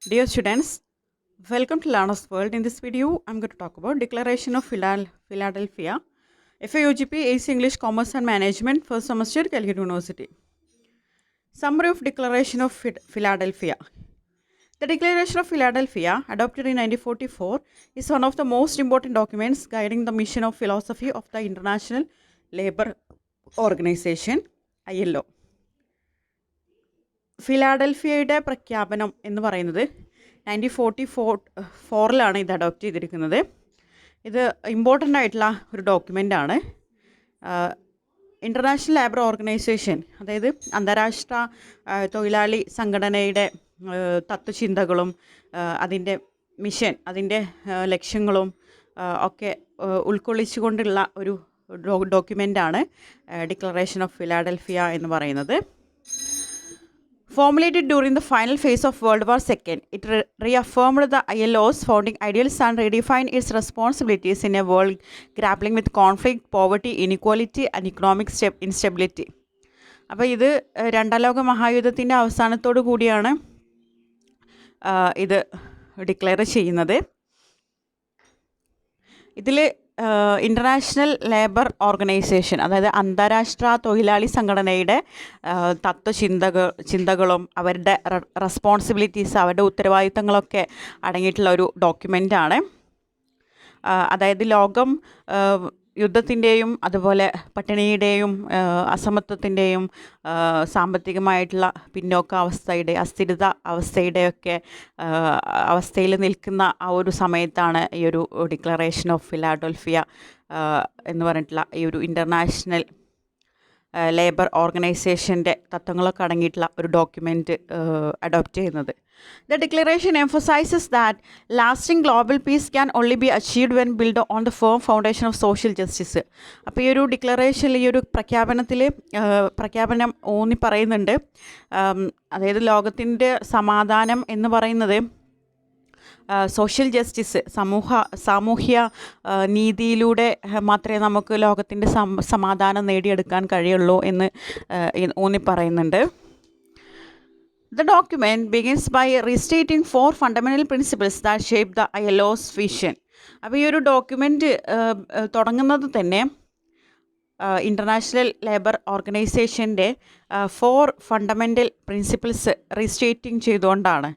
Dear students, welcome to Learner's World. In this video, I'm going to talk about Declaration of Philadelphia, FAUGP, AC English, Commerce and Management, first semester, Calcutta University. Summary of Declaration of Philadelphia. The Declaration of Philadelphia, adopted in 1944, is one of the most important documents guiding the mission of philosophy of the International Labour Organization, ILO. ഫിലാഡൽഫിയയുടെ പ്രഖ്യാപനം എന്ന് പറയുന്നത് 1944 ഇത് adopt ചെയ്തിരിക്കുന്നത്. ഇത് important ആയിട്ടുള്ള ഒരു ഡോക്യുമെൻ്റാണ്. International labour organisation, അതായത് അന്താരാഷ്ട്ര തൊഴിലാളി സംഘടനയുടെ തത്വചിന്തകളും അതിൻ്റെ മിഷൻ, അതിൻ്റെ ലക്ഷ്യങ്ങളും ഒക്കെ ഉൾക്കൊള്ളിച്ചുകൊണ്ടുള്ള ഒരു ഡോക്യുമെൻ്റാണ് ഡിക്ലറേഷൻ ഓഫ് ഫിലാഡൽഫിയ എന്ന് പറയുന്നത്. Formulated during the final phase of World War II, it reaffirmed the ILO's founding ideals and redefined its responsibilities in a world grappling with conflict, poverty, inequality and economic instability. അപ്പോൾ ഇത് രണ്ടാം ലോക മഹായുദ്ധത്തിൻ്റെ അവസാനത്തോടു കൂടിയാണ് ഇത് declare ചെയ്യുന്നത്. ഇതിൽ international labour organisation, അതായത് അന്താരാഷ്ട്ര തൊഴിലാളി സംഘടനയുടെ ചിന്തകളും അവരുടെ റെസ്പോൺസിബിലിറ്റീസ്, അവരുടെ ഉത്തരവാദിത്തങ്ങളൊക്കെ അടങ്ങിയിട്ടുള്ള ഒരു ഡോക്യുമെൻ്റാണ്. അതായത് ലോകം യുദ്ധത്തിൻ്റെയും അതുപോലെ പട്ടിണിയുടെയും അസമത്വത്തിൻ്റെയും സാമ്പത്തികമായിട്ടുള്ള പിന്നോക്കാവസ്ഥയുടെ അസ്ഥിരത അവസ്ഥയുടെയൊക്കെ അവസ്ഥയിൽ നിൽക്കുന്ന ആ ഒരു സമയത്താണ് ഈ ഒരു ഡിക്ലറേഷൻ ഓഫ് ഫിലാഡൽഫിയ എന്ന് പറഞ്ഞിട്ടുള്ള ഈ ഒരു ഇൻ്റർനാഷണൽ ലേബർ ഓർഗനൈസേഷൻ്റെ തത്വങ്ങളൊക്കെ അടങ്ങിയിട്ടുള്ള ഒരു ഡോക്യുമെൻറ്റ് അഡോപ്റ്റ് ചെയ്യുന്നത്. The declaration emphasizes that lasting global peace can only be achieved when built on the firm foundation of social justice. അപ്പോൾ ഈ ഒരു ഡിക്ലറേഷനിൽ, ഈ ഒരു പ്രഖ്യാപനം ഊന്നി പറയുന്നുണ്ട്. അതായത് ലോകത്തിൻ്റെ സമാധാനം എന്ന് പറയുന്നത് സോഷ്യൽ ജസ്റ്റിസ്, സാമൂഹ്യ നീതിയിലൂടെ മാത്രമേ നമുക്ക് ലോകത്തിൻ്റെ സമാധാനം നേടിയെടുക്കാൻ കഴിയുള്ളൂ എന്ന് ഊന്നി പറയുന്നുണ്ട്. The document begins by restating 4 fundamental principles that shape the ILO's vision. അപ്പോൾ ഈ ഒരു ഡോക്യുമെൻ്റ് തുടങ്ങുന്നത് തന്നെ ഇൻ്റർനാഷണൽ ലേബർ ഓർഗനൈസേഷൻ്റെ 4 ഫണ്ടമെൻ്റൽ പ്രിൻസിപ്പിൾസ് റീസ്റ്റേറ്റിംഗ് ചെയ്തുകൊണ്ടാണ്.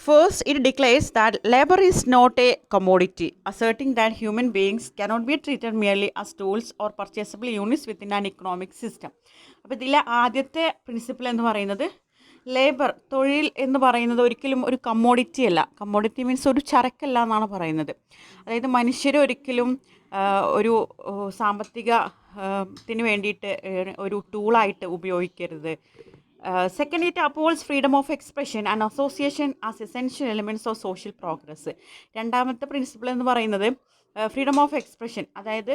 First, it declares that labor is not a commodity, asserting that human beings cannot be treated merely as tools or purchasable units within an economic system. അപ്പോൾ ഇതിലെ ആദ്യത്തെ principle എന്ന് പറയുന്നത്, labour, തൊഴിൽ എന്ന് പറയുന്നത് ഒരിക്കലും ഒരു കമ്മോഡിറ്റി അല്ല. കമ്മോഡിറ്റി മീൻസ് ഒരു ചരക്കല്ല എന്നാണ് പറയുന്നത്. അതായത് മനുഷ്യരെ ഒരിക്കലും ഒരു സാമ്പത്തികത്തിന് വേണ്ടിയിട്ട് ഒരു ടൂളായിട്ട് ഉപയോഗിക്കരുത്. Second, it upholds freedom of expression and association as essential elements of social progress. രണ്ടാമത്തെ പ്രിൻസിപ്പിൾ എന്ന് പറയുന്നത് ഫ്രീഡം ഓഫ് എക്സ്പ്രഷൻ, അതായത്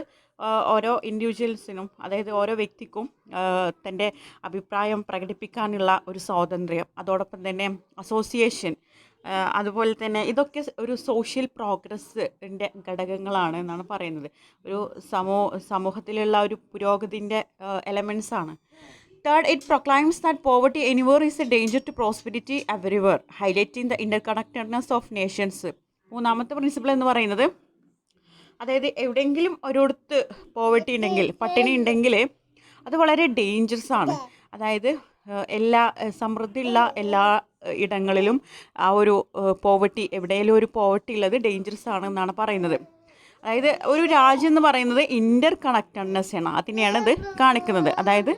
ഓരോ ഇൻഡിവിജ്വൽസിനും, അതായത് ഓരോ വ്യക്തിക്കും തൻ്റെ അഭിപ്രായം പ്രകടിപ്പിക്കാനുള്ള ഒരു സ്വാതന്ത്ര്യം, അതോടൊപ്പം തന്നെ അസോസിയേഷൻ, അതുപോലെ തന്നെ ഇതൊക്കെ ഒരു സോഷ്യൽ പ്രോഗ്രസ്സിൻ്റെ ഘടകങ്ങളാണ് എന്നാണ് പറയുന്നത്. ഒരു സമൂഹത്തിലുള്ള ഒരു പുരോഗതിൻ്റെ എലമെൻറ്റ്സ് ആണ്. Third, it proclaims that poverty anywhere is a danger to prosperity everywhere, highlighting the interconnectedness of nations. മൂന്നാമത്തെ പ്രിൻസിപ്പിൾ എന്ന് പറയുന്നത്, അതായത് എവിടെയെങ്കിലും ഒരിടത്ത് പോവർട്ടി ഉണ്ടെങ്കിൽ, പട്ടിണി ഉണ്ടെങ്കിൽ അത് വളരെ ഡേഞ്ചറസ് ആണ്. അതായത് സമൃദ്ധിയുള്ള എല്ലാ ഇടങ്ങളിലും ആ ഒരു പോവർട്ടി, എവിടെയെങ്കിലും ഒരു പോവർട്ടി ഉള്ളത് ഡേഞ്ചറസ് ആണെന്നാണ് പറയുന്നത്. അതായത് ഒരു രാജ്യം എന്ന് പറയുന്നത് ഇൻ്റർ കണക്റ്റഡ്നെസ് ആണ്, അതിനെയാണ് ഇത് കാണിക്കുന്നത്. അതായത്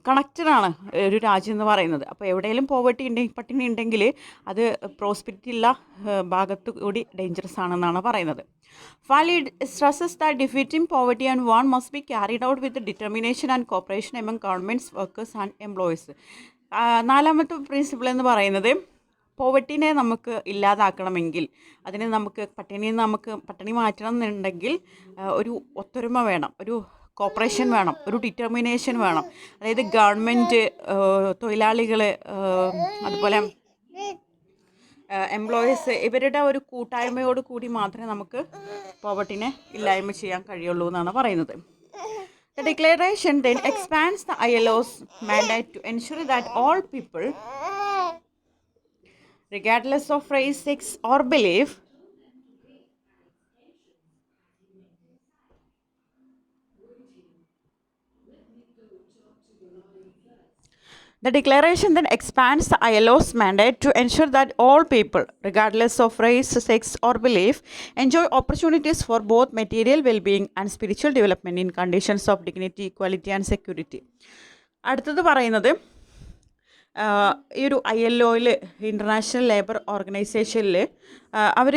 കണക്റ്റഡാണ് ഒരു രാജ്യം എന്ന് പറയുന്നത്. അപ്പോൾ എവിടെയെങ്കിലും പോവർട്ടി ഉണ്ടെങ്കിൽ, പട്ടിണി ഉണ്ടെങ്കിൽ അത് പ്രോസ്പെരിറ്റി ഉള്ള ഭാഗത്ത് കൂടി ഡേഞ്ചറസ് ആണെന്നാണ് പറയുന്നത്. Finally, it stresses that defeating poverty and want must be carried out with determination and cooperation among governments, workers and employees. നാലാമത്തെ പ്രിൻസിപ്പിൾ എന്ന് പറയുന്നത്, പോവർട്ടിനെ നമുക്ക് ഇല്ലാതാക്കണമെങ്കിൽ, അതിന് പട്ടിണി മാറ്റണം എന്നുണ്ടെങ്കിൽ ഒരു ഒത്തൊരുമ വേണം, ഒരു കോപ്പറേഷൻ വേണം, ഒരു ഡിറ്റർമിനേഷൻ വേണം. അതായത് ഗവൺമെൻറ്, തൊഴിലാളികൾ, അതുപോലെ എംപ്ലോയീസ്, ഇവരുടെ ഒരു കൂട്ടായ്മയോട് കൂടി മാത്രമേ നമുക്ക് പോവർട്ടിനെ ഇല്ലായ്മ ചെയ്യാൻ കഴിയുള്ളൂ എന്നാണ് പറയുന്നത്. The declaration then expands the ILO's mandate to ensure that all people regardless of race, sex, or belief. The declaration then expands the ILO's mandate to ensure that all people, regardless of race, sex, or belief, enjoy opportunities for both material well being and spiritual development in conditions of dignity, equality, and security. അടുത്തത് പറയുന്നത് ഈ ഒരു ILOയിൽ international labour ഓർഗനൈസേഷനിൽ അവർ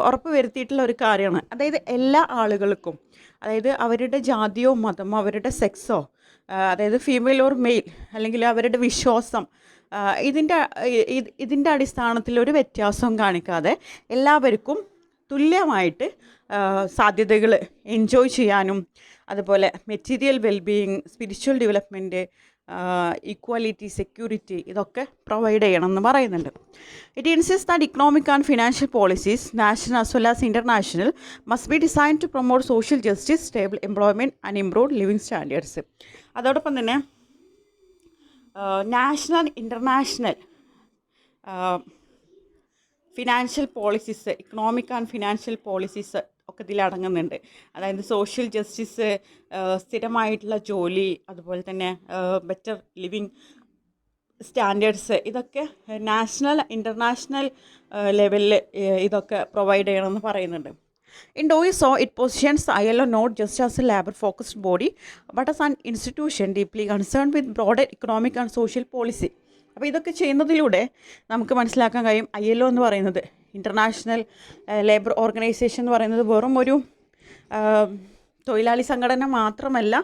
ഉറപ്പ് വരുത്തിയിട്ടുള്ള ഒരു കാര്യമാണ്. അതായത് എല്ലാ ആളുകൾക്കും, അതായത് അവരുടെ ജാതിയോ മതമോ അവരുടെ സെക്സോ, അതായത് ഫീമെയിൽ ഓർ മെയിൽ, അല്ലെങ്കിൽ അവരുടെ വിശ്വാസം, ഇതിൻ്റെ അടിസ്ഥാനത്തിൽ ഒരു വ്യത്യാസവും കാണിക്കാതെ എല്ലാവർക്കും തുല്യമായിട്ട് സാധ്യതകൾ എൻജോയ് ചെയ്യാനും, അതുപോലെ material wellbeing, spiritual development, equality, security, ഇതൊക്കെ പ്രൊവൈഡ് ചെയ്യണം എന്ന് പറയുന്നുണ്ട്. It insist that economic and financial policies, national as well as international, must be design to promote social justice, stable employment and improved living standards. അതോടൊപ്പം തന്നെ national, international financial policies, economic and financial policies ഒക്കെ ഇതിലടങ്ങുന്നുണ്ട്. അതായത് social justice, സ്ഥിരമായിട്ടുള്ള ജോലി, അതുപോലെ തന്നെ better living standards, ഇതൊക്കെ നാഷണൽ, ഇൻ്റർനാഷണൽ ലെവലിൽ ഇതൊക്കെ പ്രൊവൈഡ് ചെയ്യണമെന്ന് പറയുന്നുണ്ട്. In doing so, it positions the ILO not just as a labor-focused body, but as an institution deeply concerned with broader economic and social policy. അപ്പോൾ ഇതൊക്കെ ചെയ്യുന്നതിലൂടെ നമുക്ക് മനസ്സിലാക്കാൻ കഴിയും ILO എന്ന് പറയുന്നത്, ഇൻ്റർനാഷണൽ ലേബർ ഓർഗനൈസേഷൻ എന്ന് പറയുന്നത്, വെറും ഒരു തൊഴിലാളി സംഘടന മാത്രമല്ല,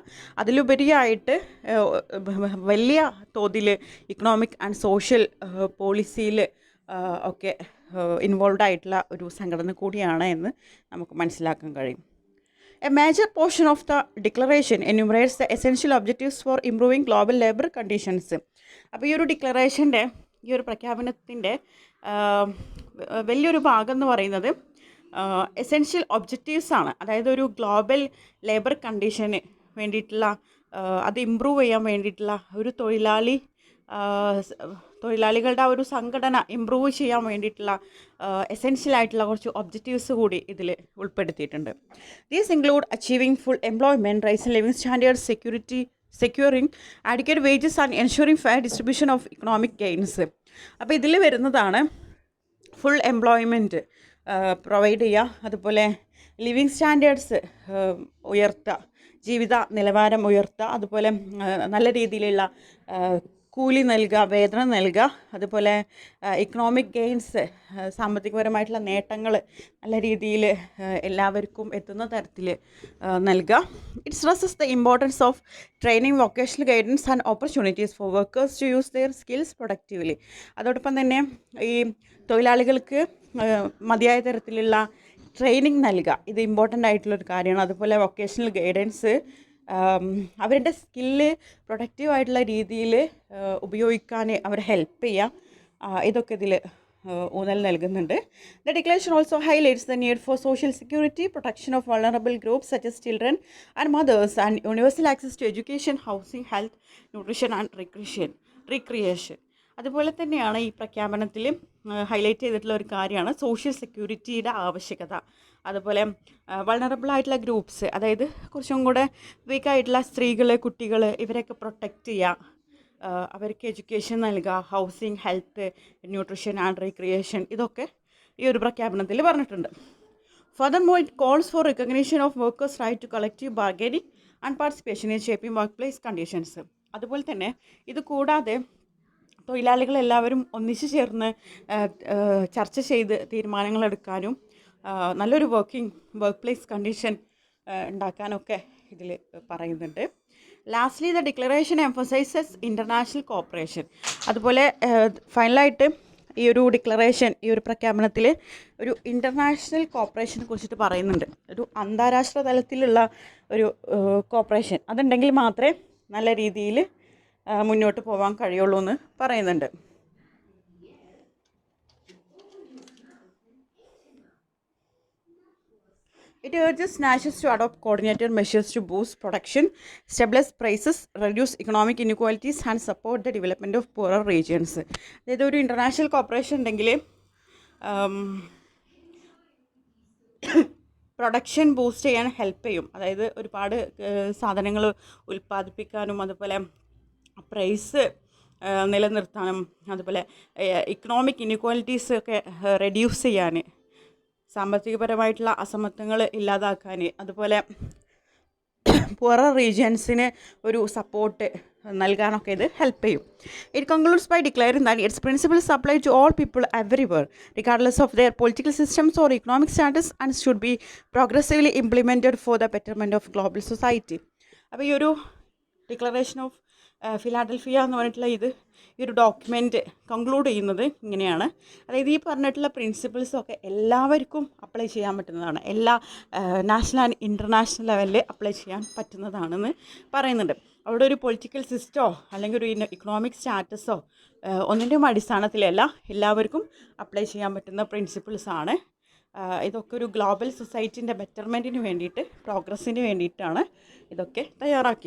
അതിലുപരിയായിട്ട് വലിയ തോതിൽ ഇക്കണോമിക് ആൻഡ് സോഷ്യൽ പോളിസിയിൽ ഒക്കെ ഇൻവോൾവ് ആയിട്ടുള്ള ഒരു സംഘടന കൂടിയാണ് എന്ന് നമുക്ക് മനസ്സിലാക്കാൻ കഴിയും. A major portion of the declaration enumerates the essential objectives for improving global labour conditions. അപ്പോൾ ഈ ഒരു ഡിക്ലറേഷൻ്റെ, ഈ ഒരു പ്രഖ്യാപനത്തിൻ്റെ വലിയൊരു ഭാഗം എന്ന് പറയുന്നത് എസെൻഷ്യൽ ഒബ്ജക്റ്റീവ്സ് ആണ്. അതായത് ഒരു ഗ്ലോബൽ ലേബർ കണ്ടീഷന് വേണ്ടിയിട്ടുള്ള, അത് ഇമ്പ്രൂവ് ചെയ്യാൻ വേണ്ടിയിട്ടുള്ള, ഒരു തൊഴിലാളികളുടെ ആ ഒരു സംഘടന ഇമ്പ്രൂവ് ചെയ്യാൻ വേണ്ടിയിട്ടുള്ള എസെൻഷ്യലായിട്ടുള്ള കുറച്ച് ഒബ്ജക്റ്റീവ്സ് കൂടി ഇതിൽ ഉൾപ്പെടുത്തിയിട്ടുണ്ട്. These include achieving full employment, raising living standards, securing adequate wages and ensuring fair distribution of economic gains. അപ്പോൾ ഇതിൽ വരുന്നതാണ് ഫുൾ എംപ്ലോയ്മെൻറ്റ് പ്രൊവൈഡ് ചെയ്യുക, അതുപോലെ ലിവിങ് സ്റ്റാൻഡേർഡ്സ് ഉയർത്തുക, ജീവിത നിലവാരം ഉയർത്തുക, അതുപോലെ നല്ല രീതിയിലുള്ള കൂലി നൽകുക, വേതനം നൽകുക, അതുപോലെ ഇക്കണോമിക് ഗെയിൻസ്, സാമ്പത്തികപരമായിട്ടുള്ള നേട്ടങ്ങൾ നല്ല രീതിയിൽ എല്ലാവർക്കും എത്തുന്ന തരത്തിൽ നൽകുക. It stresses the importance of training, vocational guidance and opportunities for workers to use their skills productively. അതോടൊപ്പം തന്നെ ഈ തൊഴിലാളികൾക്ക് മതിയായ തരത്തിലുള്ള ട്രെയിനിങ് നൽകുക, ഇത് ഇമ്പോർട്ടൻ്റ് ആയിട്ടുള്ളൊരു കാര്യമാണ്. അതുപോലെ വൊക്കേഷണൽ ഗൈഡൻസ്, അവരുടെ സ്കില്ല് പ്രൊഡക്റ്റീവായിട്ടുള്ള രീതിയിൽ ഉപയോഗിക്കാൻ അവരെ ഹെൽപ്പ് ചെയ്യുക, ഇതൊക്കെ ഇതിൽ ഊന്നൽ നൽകുന്നുണ്ട്. The declaration also highlights the need for social security, protection of vulnerable groups such as children and mothers, and universal access to education, housing, health, nutrition and recreation. അതുപോലെ തന്നെയാണ് ഈ പ്രഖ്യാപനത്തിൽ ഹൈലൈറ്റ് ചെയ്തിട്ടുള്ള ഒരു കാര്യമാണ് സോഷ്യൽ സെക്യൂരിറ്റിയുടെ ആവശ്യകത. അതുപോലെ വൾണറബിൾ ആയിട്ടുള്ള groups, അതായത് കുറച്ചും കൂടെ വീക്കായിട്ടുള്ള സ്ത്രീകൾ, കുട്ടികൾ, ഇവരെയൊക്കെ പ്രൊട്ടക്റ്റ് ചെയ്യുക, അവർക്ക് എഡ്യൂക്കേഷൻ നൽകുക, housing, health, nutrition and recreation, ഇതൊക്കെ ഈ ഒരു പ്രഖ്യാപനത്തിൽ പറഞ്ഞിട്ടുണ്ട്. Furthermore, it calls for recognition of workers' right to collective bargaining and participation in shaping workplace conditions. അതുപോലെ തന്നെ ഇത് കൂടാതെ തൊഴിലാളികളെല്ലാവരും ഒന്നിച്ചു ചേർന്ന് ചർച്ച ചെയ്ത് തീരുമാനങ്ങളെടുക്കാനും നല്ലൊരു വർക്ക് പ്ലേസ് കണ്ടീഷൻ ഉണ്ടാക്കാനൊക്കെ ഇതിൽ പറയുന്നുണ്ട്. Lastly the declaration emphasises international corporation. അതുപോലെ ഫൈനലായിട്ട് ഈ ഒരു ഡിക്ലറേഷൻ, ഈ ഒരു പ്രഖ്യാപനത്തിൽ ഒരു ഇൻ്റർനാഷണൽ കോപ്പറേഷനെ കുറിച്ചിട്ട് പറയുന്നുണ്ട്. ഒരു അന്താരാഷ്ട്ര തലത്തിലുള്ള ഒരു കോപ്പറേഷൻ, അതുണ്ടെങ്കിൽ മാത്രമേ നല്ല രീതിയിൽ മുന്നോട്ട് പോകാൻ കഴിയുള്ളൂ എന്ന് പറയുന്നുണ്ട്. It urges nations to adopt coordinated measures to boost production, stabilize prices, reduce economic inequalities and support the development of poorer regions. അതായത് ഒരു ഇൻ്റർനാഷണൽ കോർപ്പറേഷൻ ഉണ്ടെങ്കിൽ പ്രൊഡക്ഷൻ ബൂസ്റ്റ് ചെയ്യാൻ ഹെൽപ്പ് ചെയ്യും. അതായത് ഒരുപാട് സാധനങ്ങൾ ഉൽപ്പാദിപ്പിക്കാനും അതുപോലെ പ്രൈസ് നിലനിർത്താനും അതുപോലെ ഇക്കണോമിക് ഇനിക്വാലിറ്റീസ് ഒക്കെ റെഡ്യൂസ് ചെയ്യാൻ, സാമ്പത്തികപരമായിട്ടുള്ള അസമത്വങ്ങൾ ഇല്ലാതാക്കാൻ, അതുപോലെ പുറർ റീജിയൻസിന് ഒരു സപ്പോർട്ട് നൽകാനൊക്കെ ഇത് ഹെൽപ്പ് ചെയ്യും. It concludes by declaring that its principles apply to all people everywhere regardless of their political systems or economic status and should be progressively implemented for the betterment of global society. അപ്പോൾ ഈ ഒരു declaration of Philadelphia എന്ന് പറഞ്ഞിട്ടുള്ള ഈ ഒരു document conclude ചെയ്യുന്നത് ഇങ്ങനെയാണ്. അതായത് ഈ പറഞ്ഞിട്ടുള്ള പ്രിൻസിപ്പിൾസൊക്കെ എല്ലാവർക്കും അപ്ലൈ ചെയ്യാൻ പറ്റുന്നതാണ്, എല്ലാ നാഷണൽ ആൻഡ് ഇൻ്റർനാഷണൽ ലെവലിൽ അപ്ലൈ ചെയ്യാൻ പറ്റുന്നതാണെന്ന് പറയുന്നുണ്ട്. അവിടെ ഒരു പൊളിറ്റിക്കൽ സിസ്റ്റമോ അല്ലെങ്കിൽ ഒരു ഇക്കണോമിക് സ്റ്റാറ്റസോ ഒന്നിൻ്റെയും അടിസ്ഥാനത്തിലല്ല, എല്ലാവർക്കും അപ്ലൈ ചെയ്യാൻ പറ്റുന്ന പ്രിൻസിപ്പിൾസാണ്. ഇതൊക്കെ ഒരു ഗ്ലോബൽ സൊസൈറ്റീൻ്റെ ബെറ്റർമെൻറ്റിന് വേണ്ടിയിട്ട്, പ്രോഗ്രസ്സിന് വേണ്ടിയിട്ടാണ് ഇതൊക്കെ തയ്യാറാക്കിയത്.